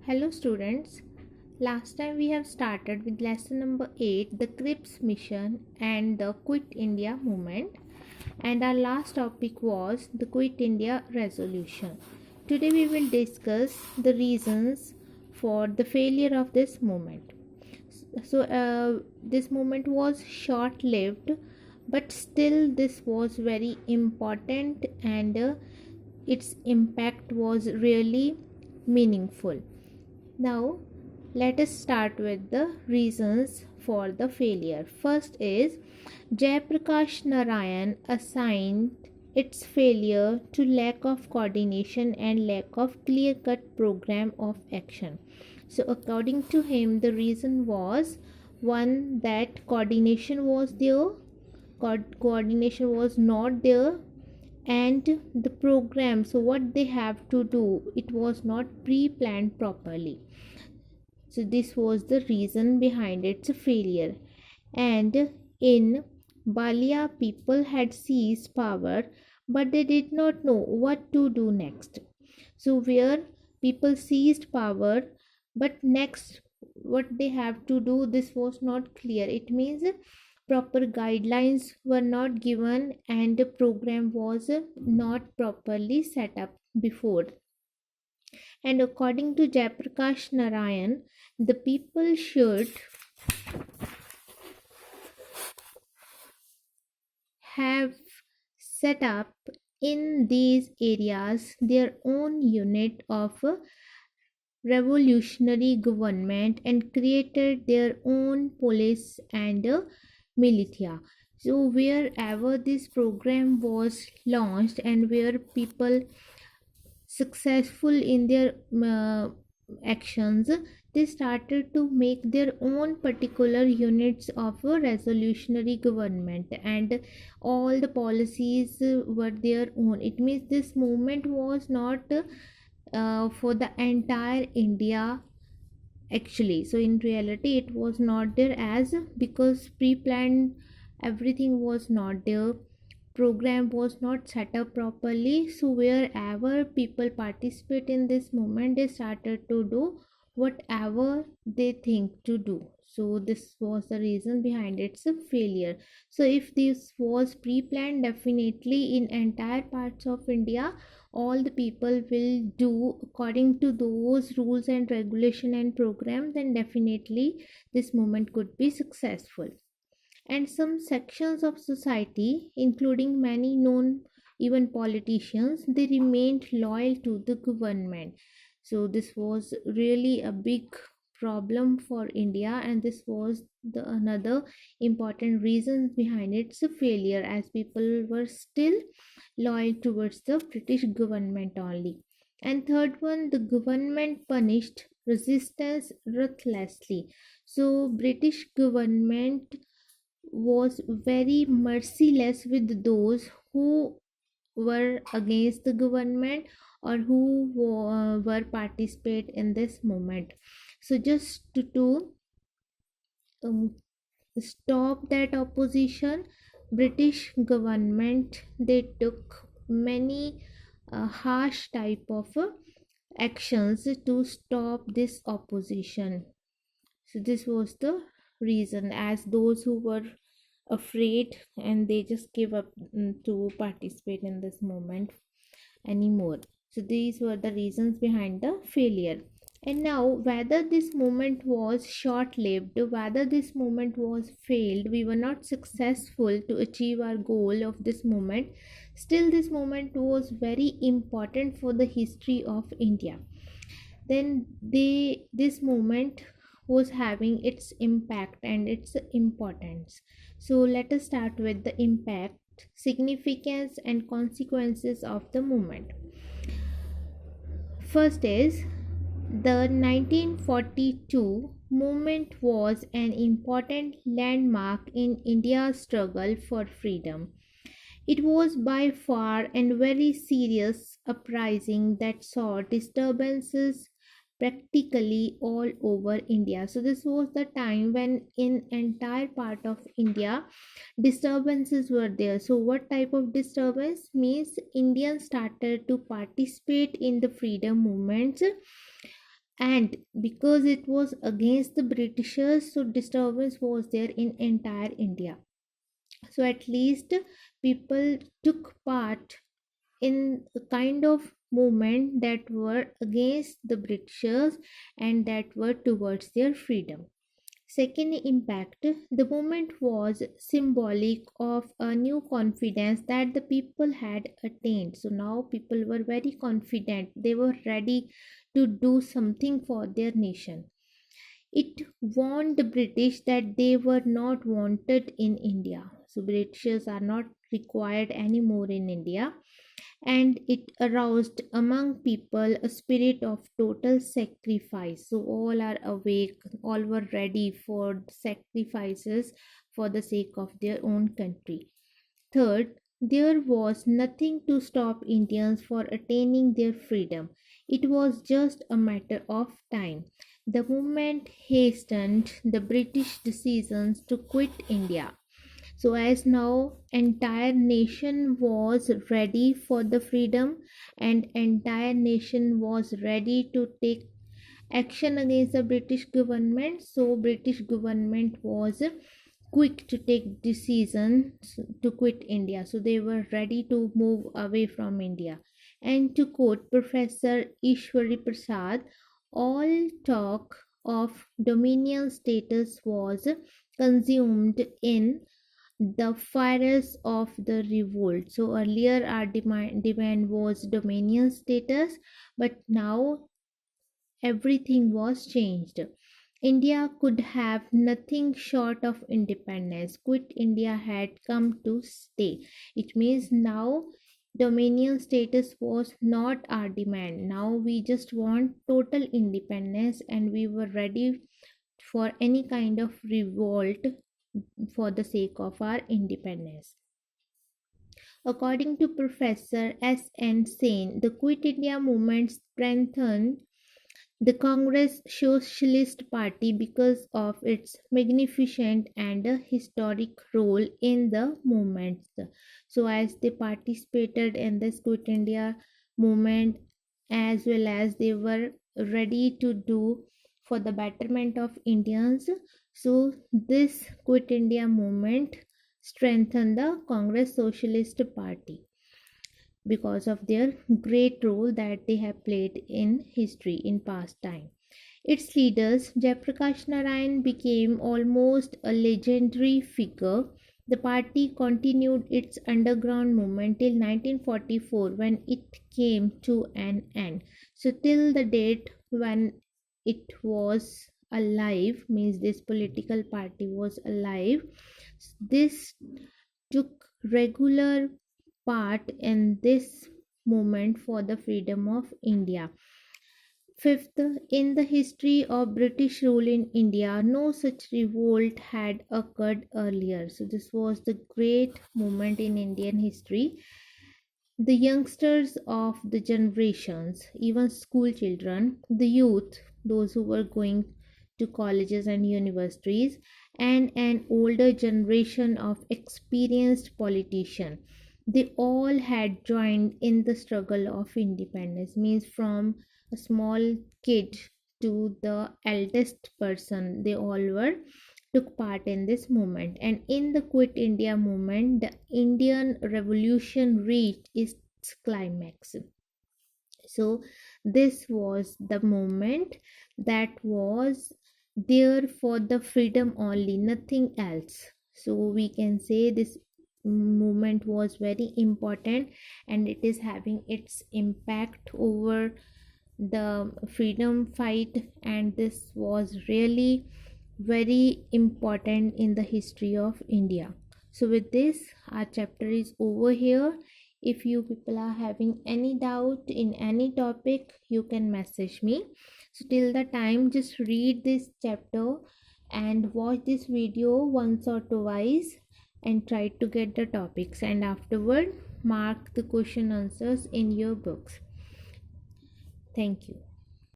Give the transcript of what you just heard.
Hello students. Last time we have started with lesson number 8, the CRIPS mission and the Quit India movement, and our last topic was the Quit India resolution. Today we will discuss the reasons for the failure of this movement. This movement was short lived, but still this was very important, and its impact was really meaningful. Now, let us start with the reasons for the failure. First is Jayaprakash Narayan assigned its failure to lack of coordination and lack of clear cut program of action. So, according to him, the reason was one, that coordination was there, coordination was not there, and the program, so what they have to do, it was not pre-planned properly. So this was the reason behind its failure. And in Balia, people had seized power, but they did not know what to do next. So where people seized power, but next what they have to do, this was not clear. It means proper guidelines were not given and the program was not properly set up before. And according to Jayaprakash Narayan, the people should have set up in these areas their own unit of revolutionary government and created their own police and militia. So wherever this program was launched and where people successful in their actions, they started to make their own particular units of a resolutionary government, and all the policies were their own. It means this movement was not for the entire India actually. So in reality it was not there, as because pre-planned everything was not there, program was not set up properly. So wherever people participate in this movement, they started to do whatever they think to do. So this was the reason behind its failure. So if this was pre-planned, definitely in entire parts of India all the people will do according to those rules and regulation and program, then definitely this movement could be successful. And some sections of society, including many known even politicians, they remained loyal to the government. So this was really a big problem for India, and this was the another important reason behind its failure, as people were still loyal towards the British government only. And third one, the government punished resistance ruthlessly. So British government was very merciless with those who were against the government or who were participate in this movement. So just to um, stop that opposition, British government, they took many harsh type of actions to stop this opposition. So this was the reason, as those who were afraid and they just gave up to participate in this movement anymore. So these were the reasons behind the failure. And now, whether this movement was short lived, whether this movement was failed, we were not successful to achieve our goal of this movement, still this movement was very important for the history of India. Then this movement was having its impact and its importance. So let us start with the impact, significance and consequences of the movement. First is the 1942 movement was an important landmark in India's struggle for freedom. It was by far and very serious uprising that saw disturbances practically all over India. So this was the time when in entire part of India disturbances were there. So what type of disturbance? Means Indians started to participate in the freedom movements and because it was against the Britishers, so disturbance was there in entire India. So at least people took part in a kind of movement that were against the Britishers and that were towards their freedom. Second impact, the movement was symbolic of a new confidence that the people had attained. So now people were very confident, they were ready to do something for their nation. It warned the British that they were not wanted in India. So Britishers are not required anymore in India, and it aroused among people a spirit of total sacrifice. So all are awake, all were ready for sacrifices for the sake of their own country. Third, there was nothing to stop Indians for attaining their freedom. It was just a matter of time. The movement hastened the British decisions to quit India. So as now entire nation was ready for the freedom and entire nation was ready to take action against the British government. So British government was quick to take decisions to quit India. So they were ready to move away from India. And to quote Professor Ishwari Prasad, all talk of dominion status was consumed in the fires of the revolt. So earlier our demand was dominion status, but now everything was changed. India could have nothing short of independence. Quit India had come to stay. It means now dominion status was not our demand. Now we just want total independence and we were ready for any kind of revolt for the sake of our independence. According to Professor S. N. Sen, the Quit India movement strengthened the Congress Socialist Party because of its magnificent and historic role in the movement. So, as they participated in this Quit India movement, as well as they were ready to do for the betterment of Indians, so this Quit India movement strengthened the Congress Socialist Party because of their great role that they have played in history in past time. Its leaders, Jayaprakash Narayan, became almost a legendary figure. The party continued its underground movement till 1944 when it came to an end. So, till the date when it was alive, means this political party was alive, this took regular part in this movement for the freedom of India. Fifth, in the history of British rule in India, no such revolt had occurred earlier. So, this was the great moment in Indian history. The youngsters of the generations, even school children, the youth, those who were going to colleges and universities, and an older generation of experienced politicians, they all had joined in the struggle of independence. Means from a small kid to the eldest person, they all were took part in this movement. And in the Quit India movement, the Indian Revolution reached its climax. So this was the movement that was there for the freedom only, nothing else. So we can say this movement was very important and it is having its impact over the freedom fight, and this was really very important in the history of India. So with this our chapter is over here. If you people are having any doubt in any topic, you can message me. So till the time, just read this chapter and watch this video once or twice and try to get the topics, and afterward mark the question answers in your books. Thank you.